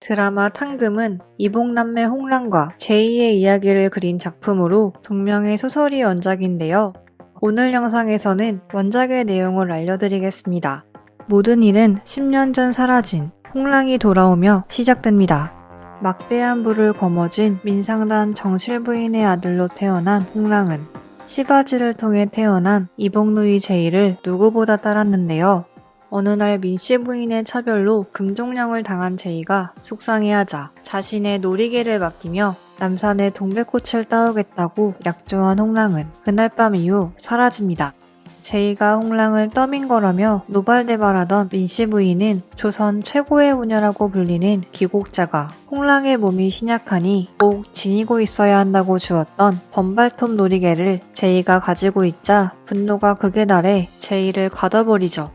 드라마 탕금은 이복남매 홍랑과 제이의 이야기를 그린 작품으로 동명의 소설이 원작인데요. 오늘 영상에서는 원작의 내용을 알려드리겠습니다. 모든 일은 10년 전 사라진 홍랑이 돌아오며 시작됩니다. 막대한 부를 거머쥔 민상단 정실부인의 아들로 태어난 홍랑은 시바지를 통해 태어난 이복누이 제이를 누구보다 따랐는데요. 어느 날 민씨 부인의 차별로 금종령을 당한 제이가 속상해하자 자신의 놀이개를 맡기며 남산에 동백꽃을 따오겠다고 약조한 홍랑은 그날 밤 이후 사라집니다. 제이가 홍랑을 떠민 거라며 노발대발하던 민씨 부인은 조선 최고의 소녀라고 불리는 기곡자가 홍랑의 몸이 신약하니 꼭 지니고 있어야 한다고 주었던 번발톱 놀이개를 제이가 가지고 있자 분노가 극에 달해 제이를 가둬버리죠.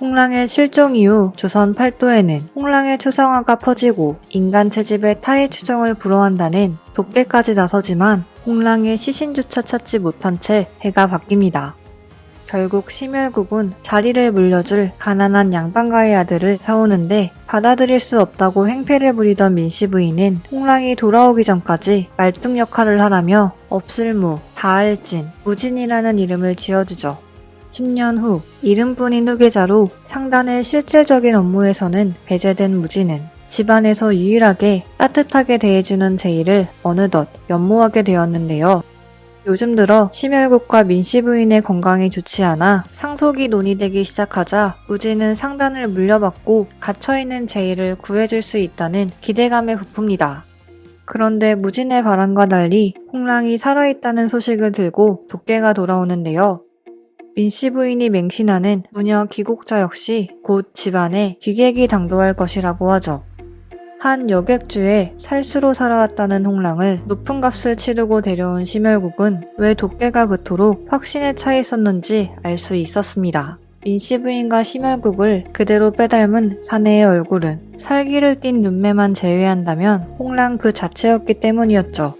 홍랑의 실종 이후 조선 팔도에는 홍랑의 초상화가 퍼지고 인간 채집의 타의 추정을 불허한다는 독배까지 나서지만 홍랑의 시신조차 찾지 못한 채 해가 바뀝니다. 결국 심열국은 자리를 물려줄 가난한 양반가의 아들을 사오는데 받아들일 수 없다고 행패를 부리던 민씨 부인은 홍랑이 돌아오기 전까지 말뚝 역할을 하라며 없을무, 다알진, 무진이라는 이름을 지어주죠. 10년 후 이름뿐인 후계자로 상단의 실질적인 업무에서는 배제된 무진은 집안에서 유일하게 따뜻하게 대해주는 제이를 어느덧 연모하게 되었는데요. 요즘 들어 심열국과 민씨 부인의 건강이 좋지 않아 상속이 논의되기 시작하자 무진은 상단을 물려받고 갇혀있는 제이를 구해줄 수 있다는 기대감에 부풉니다. 그런데 무진의 바람과 달리 홍랑이 살아있다는 소식을 들고 독계가 돌아오는데요. 민씨 부인이 맹신하는 무녀 기곡자 역시 곧 집안에 귀객이 당도할 것이라고 하죠. 한 여객주에 살수로 살아왔다는 홍랑을 높은 값을 치르고 데려온 심열국은 왜 독계가 그토록 확신에 차 있었는지 알 수 있었습니다. 민씨 부인과 심열국을 그대로 빼닮은 사내의 얼굴은 살기를 띤 눈매만 제외한다면 홍랑 그 자체였기 때문이었죠.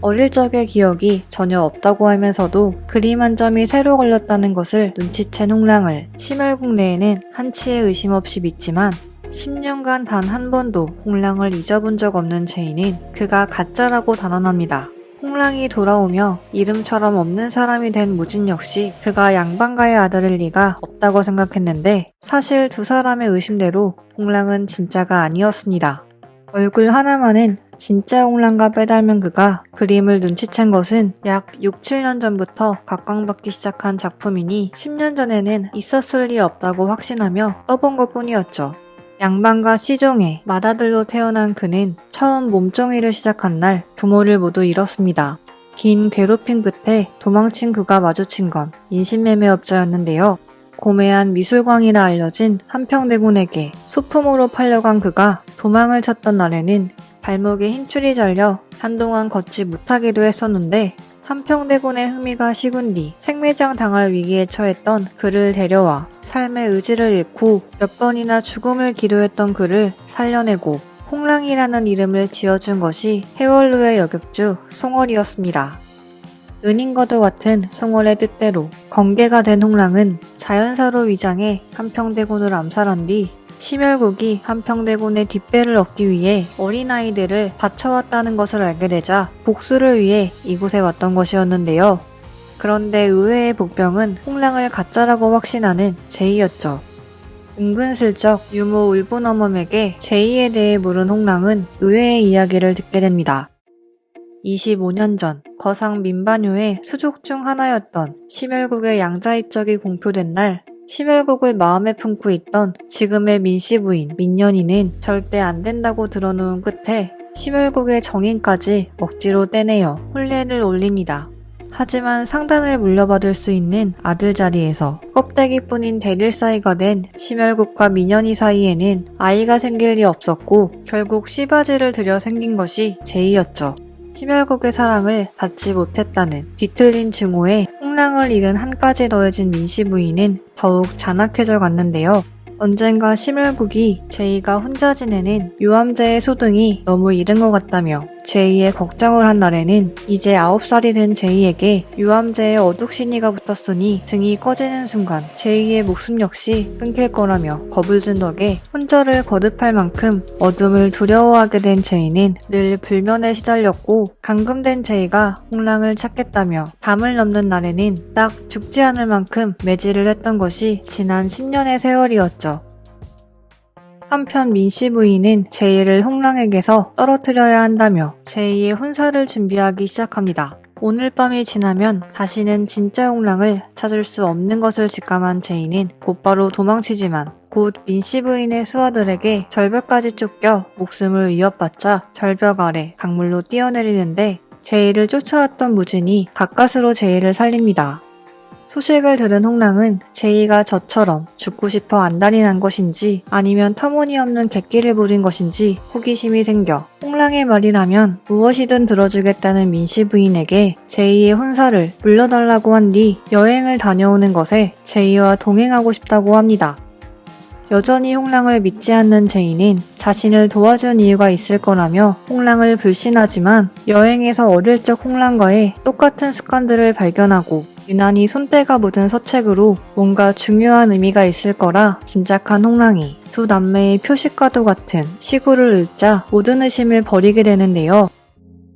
어릴 적의 기억이 전혀 없다고 하면서도 그림 한 점이 새로 걸렸다는 것을 눈치챈 홍랑을 심열국 내에는 한치의 의심 없이 믿지만 10년간 단 한 번도 홍랑을 잊어본 적 없는 제이는 그가 가짜라고 단언합니다. 홍랑이 돌아오며 이름처럼 없는 사람이 된 무진 역시 그가 양반가의 아들일 리가 없다고 생각했는데 사실 두 사람의 의심대로 홍랑은 진짜가 아니었습니다. 얼굴 하나만은 진짜 홍랑과 빼닮은 그가 그림을 눈치챈 것은 약 6, 7년 전부터 각광받기 시작한 작품이니 10년 전에는 있었을 리 없다고 확신하며 떠본 것뿐이었죠. 양반과 시종의 맏아들로 태어난 그는 처음 몸종이를 시작한 날 부모를 모두 잃었습니다. 긴 괴롭힘 끝에 도망친 그가 마주친 건 인신매매업자였는데요. 고매한 미술광이라 알려진 한평대군에게 소품으로 팔려간 그가 도망을 쳤던 날에는 발목에 힘줄이 잘려 한동안 걷지 못하기도 했었는데 한평대군의 흥미가 식은 뒤 생매장 당할 위기에 처했던 그를 데려와 삶의 의지를 잃고 몇 번이나 죽음을 기도했던 그를 살려내고 홍랑이라는 이름을 지어준 것이 해월루의 여객주 송월이었습니다. 은인과도 같은 송월의 뜻대로 건개가 된 홍랑은 자연사로 위장해 한평대군을 암살한 뒤 심열국이 한평대군의 뒷배를 얻기 위해 어린아이들을 바쳐왔다는 것을 알게 되자 복수를 위해 이곳에 왔던 것이었는데요. 그런데 의외의 복병은 홍랑을 가짜라고 확신하는 제이였죠. 은근슬쩍 유모 울분어멈에게 제이에 대해 물은 홍랑은 의외의 이야기를 듣게 됩니다. 25년 전 거상 민반효의 수족 중 하나였던 심열국의 양자 입적이 공표된 날 심열국을 마음에 품고 있던 지금의 민씨 부인 민년이는 절대 안 된다고 들어놓은 끝에 심열국의 정인까지 억지로 떼내어 혼례를 올립니다. 하지만 상단을 물려받을 수 있는 아들 자리에서 껍데기뿐인 대릴 사이가 된 심열국과 민년이 사이에는 아이가 생길 리 없었고 결국 시바지를 들여 생긴 것이 제이였죠. 심열국의 사랑을 받지 못했다는 뒤틀린 증오에 홍랑을 잃은 한까지 더해진 민씨 부인은 더욱 잔악해져 갔는데요. 언젠가 심을국이 제이가 혼자 지내는 유암제의 소등이 너무 이른 것 같다며 제이의 걱정을 한 날에는 이제 9살이 된 제이에게 유암제의 어둑신이가 붙었으니 등이 꺼지는 순간 제이의 목숨 역시 끊길 거라며 겁을 준 덕에 혼자를 거듭할 만큼 어둠을 두려워하게 된 제이는 늘 불면에 시달렸고 감금된 제이가 홍랑을 찾겠다며 담을 넘는 날에는 딱 죽지 않을 만큼 매질을 했던 것이 지난 10년의 세월이었죠. 한편 민씨 부인은 제이를 홍랑에게서 떨어뜨려야 한다며 제이의 혼사를 준비하기 시작합니다. 오늘 밤이 지나면 다시는 진짜 홍랑을 찾을 수 없는 것을 직감한 제이는 곧바로 도망치지만 곧 민씨 부인의 수하들에게 절벽까지 쫓겨 목숨을 위협받자 절벽 아래 강물로 뛰어내리는데 제이를 쫓아왔던 무진이 가까스로 제이를 살립니다. 소식을 들은 홍랑은 제이가 저처럼 죽고 싶어 안달이 난 것인지 아니면 터무니없는 객기를 부린 것인지 호기심이 생겨 홍랑의 말이라면 무엇이든 들어주겠다는 민씨 부인에게 제이의 혼사를 물려달라고 한 뒤 여행을 다녀오는 것에 제이와 동행하고 싶다고 합니다. 여전히 홍랑을 믿지 않는 제이는 자신을 도와준 이유가 있을 거라며 홍랑을 불신하지만 여행에서 어릴 적 홍랑과의 똑같은 습관들을 발견하고 유난히 손때가 묻은 서책으로 뭔가 중요한 의미가 있을 거라 짐작한 홍랑이 두 남매의 표식과도 같은 시구를 읽자 모든 의심을 버리게 되는데요.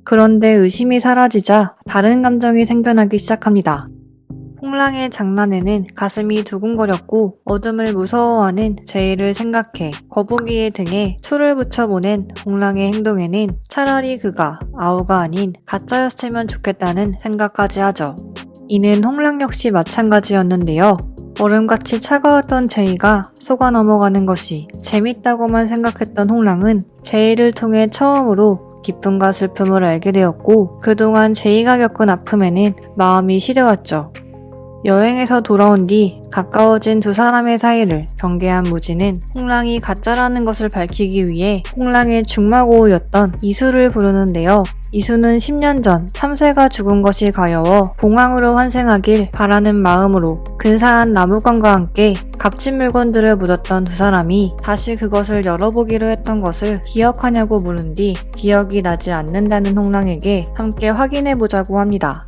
그런데 의심이 사라지자 다른 감정이 생겨나기 시작합니다. 홍랑의 장난에는 가슴이 두근거렸고 어둠을 무서워하는 제이를 생각해 거북이의 등에 풀을 붙여보낸 홍랑의 행동에는 차라리 그가 아우가 아닌 가짜였으면 좋겠다는 생각까지 하죠. 이는 홍랑 역시 마찬가지였는데요. 얼음같이 차가웠던 제이가 속아 넘어가는 것이 재밌다고만 생각했던 홍랑은 제이를 통해 처음으로 기쁨과 슬픔을 알게 되었고 그동안 제이가 겪은 아픔에는 마음이 시려왔죠. 여행에서 돌아온 뒤 가까워진 두 사람의 사이를 경계한 무진은 홍랑이 가짜라는 것을 밝히기 위해 홍랑의 중마고우였던 이수를 부르는데요. 이수는 10년 전 참새가 죽은 것이 가여워 봉황으로 환생하길 바라는 마음으로 근사한 나무관과 함께 값진 물건들을 묻었던 두 사람이 다시 그것을 열어보기로 했던 것을 기억하냐고 물은 뒤 기억이 나지 않는다는 홍랑에게 함께 확인해보자고 합니다.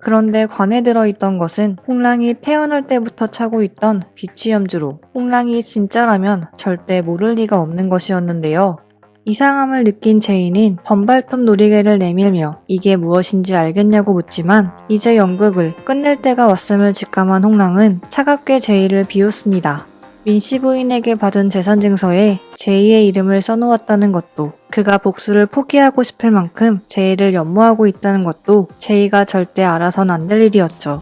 그런데 관에 들어있던 것은 홍랑이 태어날 때부터 차고 있던 비취염주로 홍랑이 진짜라면 절대 모를 리가 없는 것이었는데요. 이상함을 느낀 제이는 번발톱 놀이개를 내밀며 이게 무엇인지 알겠냐고 묻지만 이제 연극을 끝낼 때가 왔음을 직감한 홍랑은 차갑게 제이를 비웃습니다. 민씨 부인에게 받은 재산증서에 제이의 이름을 써놓았다는 것도 그가 복수를 포기하고 싶을 만큼 제이를 연모하고 있다는 것도 제이가 절대 알아선 안 될 일이었죠.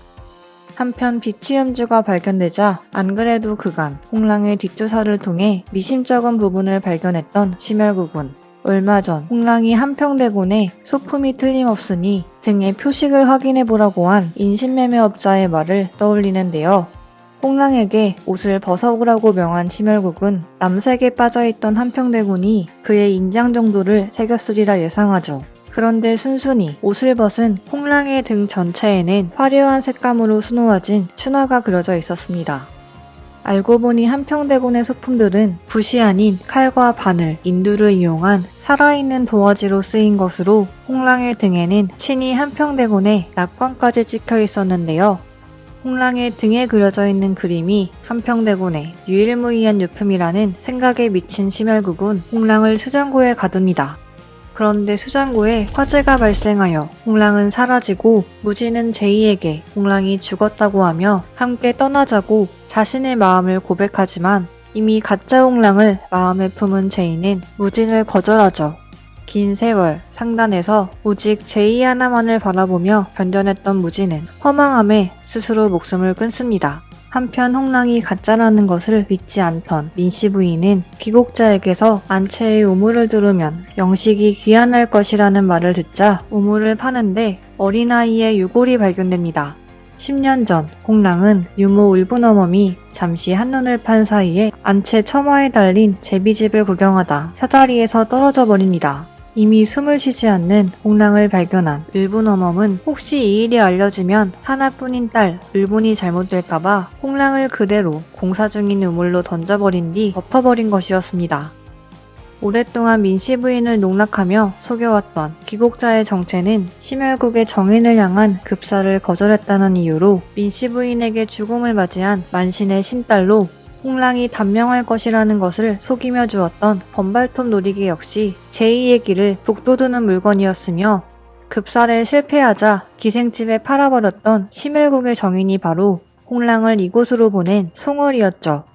한편 비취음주가 발견되자 안 그래도 그간 홍랑의 뒷조사를 통해 미심쩍은 부분을 발견했던 심혈국은 얼마 전 홍랑이 한평대군에 소품이 틀림없으니 등의 표식을 확인해보라고 한 인신매매업자의 말을 떠올리는데요. 홍랑에게 옷을 벗어보라고 명한 심혈국은 남색에 빠져있던 한평대군이 그의 인장 정도를 새겼으리라 예상하죠. 그런데 순순히 옷을 벗은 홍랑의 등 전체에는 화려한 색감으로 수놓아진 춘화가 그려져 있었습니다. 알고 보니 한평대군의 소품들은 붓이 아닌 칼과 바늘, 인두를 이용한 살아있는 도화지로 쓰인 것으로 홍랑의 등에는 친히 한평대군의 낙관까지 찍혀 있었는데요. 홍랑의 등에 그려져 있는 그림이 한평대군의 유일무이한 유품이라는 생각에 미친 심혈국은 홍랑을 수장고에 가둡니다. 그런데 수장고에 화재가 발생하여 홍랑은 사라지고 무진은 제이에게 홍랑이 죽었다고 하며 함께 떠나자고 자신의 마음을 고백하지만 이미 가짜 홍랑을 마음에 품은 제이는 무진을 거절하죠. 긴 세월 상단에서 오직 제이 하나만을 바라보며 견뎌냈던 무진은 허망함에 스스로 목숨을 끊습니다. 한편 홍랑이 가짜라는 것을 믿지 않던 민씨 부인은 귀국자에게서 안채의 우물을 두르면 영식이 귀환할 것이라는 말을 듣자 우물을 파는데 어린아이의 유골이 발견됩니다. 10년 전 홍랑은 유모 울분어멈이 잠시 한눈을 판 사이에 안채 처마에 달린 제비집을 구경하다 사다리에서 떨어져 버립니다. 이미 숨을 쉬지 않는 홍랑을 발견한 을분어멈은 혹시 이 일이 알려지면 하나뿐인 딸 을분이 잘못될까봐 홍랑을 그대로 공사 중인 우물로 던져버린 뒤 엎어버린 것이었습니다. 오랫동안 민씨 부인을 농락하며 속여왔던 귀국자의 정체는 심혈국의 정인을 향한 급사를 거절했다는 이유로 민씨 부인에게 죽음을 맞이한 만신의 신딸로 홍랑이 단명할 것이라는 것을 속이며 주었던 번발톱 놀이개 역시 제2의 길을 북돋우는 물건이었으며 급살에 실패하자 기생집에 팔아버렸던 심혈국의 정인이 바로 홍랑을 이곳으로 보낸 송월이었죠.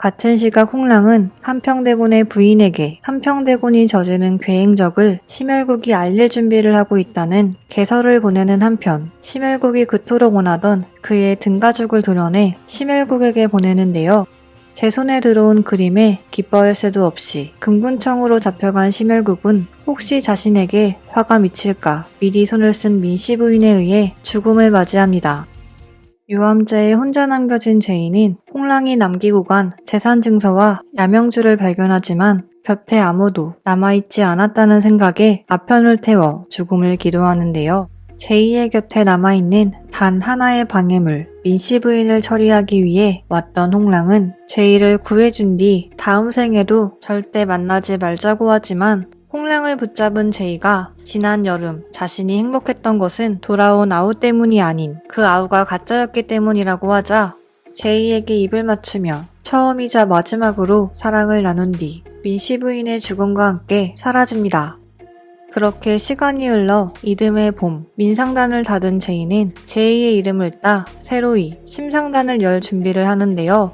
같은 시각 홍랑은 한평대군의 부인에게 한평대군이 저지른 괴행적을 심혈국이 알릴 준비를 하고 있다는 개서를 보내는 한편 심혈국이 그토록 원하던 그의 등가죽을 도려내 심혈국에게 보내는데요. 제 손에 들어온 그림에 기뻐할 새도 없이 금군청으로 잡혀간 심혈국은 혹시 자신에게 화가 미칠까 미리 손을 쓴 민씨 부인에 의해 죽음을 맞이합니다. 유암자에 혼자 남겨진 제이는 홍랑이 남기고 간 재산 증서와 야명주를 발견하지만 곁에 아무도 남아있지 않았다는 생각에 아편을 태워 죽음을 기도하는데요. 제이의 곁에 남아있는 단 하나의 방해물, 민씨 부인을 처리하기 위해 왔던 홍랑은 제이를 구해준 뒤 다음 생에도 절대 만나지 말자고 하지만 홍랑을 붙잡은 제이가 지난 여름 자신이 행복했던 것은 돌아온 아우 때문이 아닌 그 아우가 가짜였기 때문이라고 하자 제이에게 입을 맞추며 처음이자 마지막으로 사랑을 나눈 뒤 민씨 부인의 죽음과 함께 사라집니다. 그렇게 시간이 흘러 이듬해 봄 민상단을 닫은 제이는 제이의 이름을 따 새로이 심상단을 열 준비를 하는데요.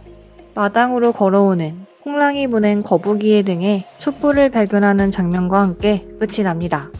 마당으로 걸어오는 홍랑이 보낸 거북이의 등에 촛불을 발견하는 장면과 함께 끝이 납니다.